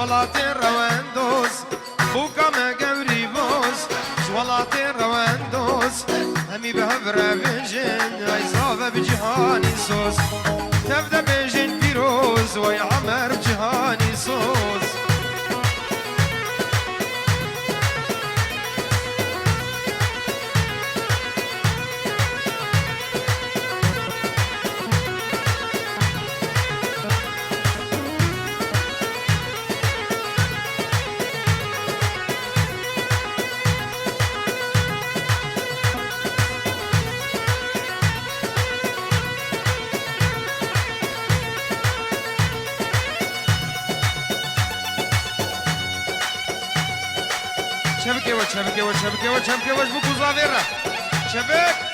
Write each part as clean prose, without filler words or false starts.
جوالاتي رواندوس بوكا ما قوري بوس جوالاتي رواندوس همي بهبرة بجن عيصابة بجهاني سوس تبدأ بجن بيروز ويعمر بجهاني سوس شبكه وش بكو زافيرة شبك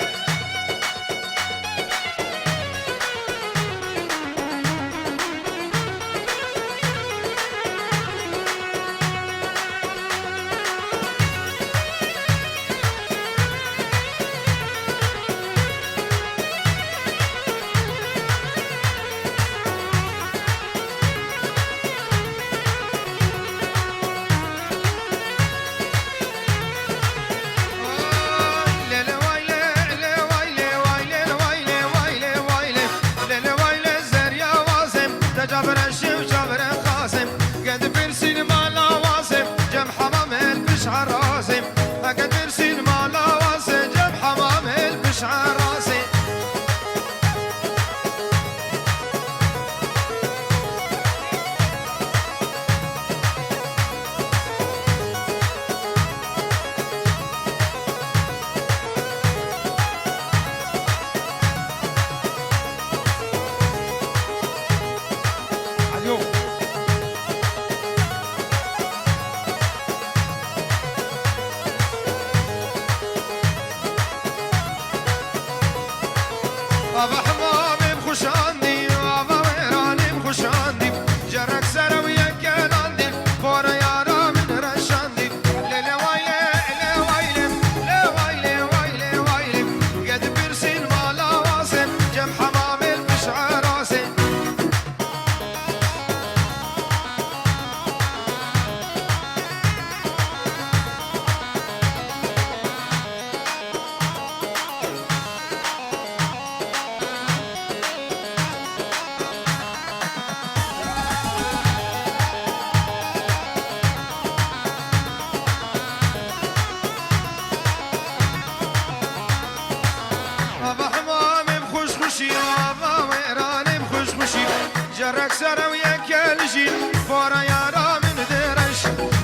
جرك سرا وياك الجيل فورا يا رامي ندرش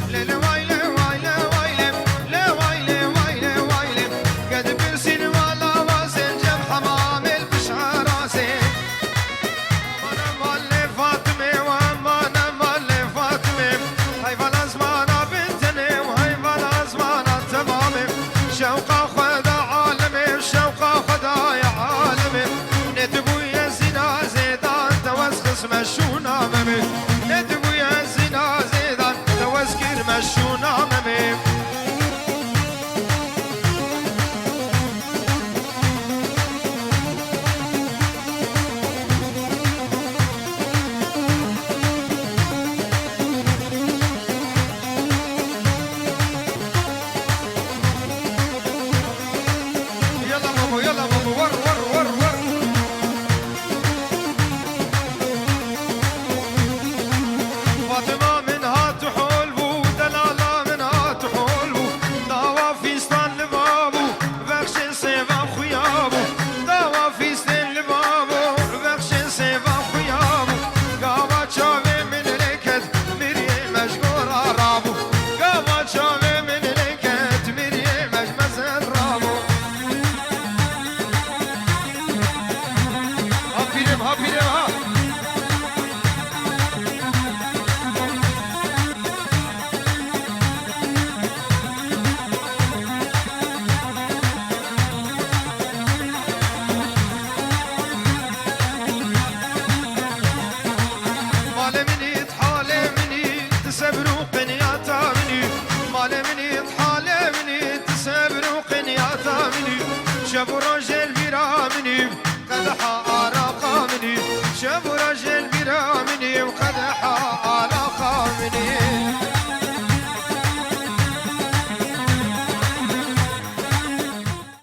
ليلة وايلة وايلة وايلة لا وايلة وايلة وايلة قد برسل ولا واسل جاب حمام البشعة راسي وانا مالي فاطمة وانا مالي فاطمة هاي فالازمانة بنتني وهاي فالازمانة تمامي شوقة خدا عالمي شوقة خدا يا عالمي ندبو يا زنا زيدان توسخس مشونا ممي ندبو يا زنا زيدان توسكر مشونا ممي يلا مامو يلا مامو ور ور ور ور فاطمة منها تحولبو دلالة منها تحولبو داوا فيستان لبابو بخشن سيفا خيابو داوا فيستان لبابو بخشن سيفا خيابو قاوا تشافي من لكت مريم مشغور رابو قاوا تشافي من لكت مريم مشمزن رابو هابيلم هابيلم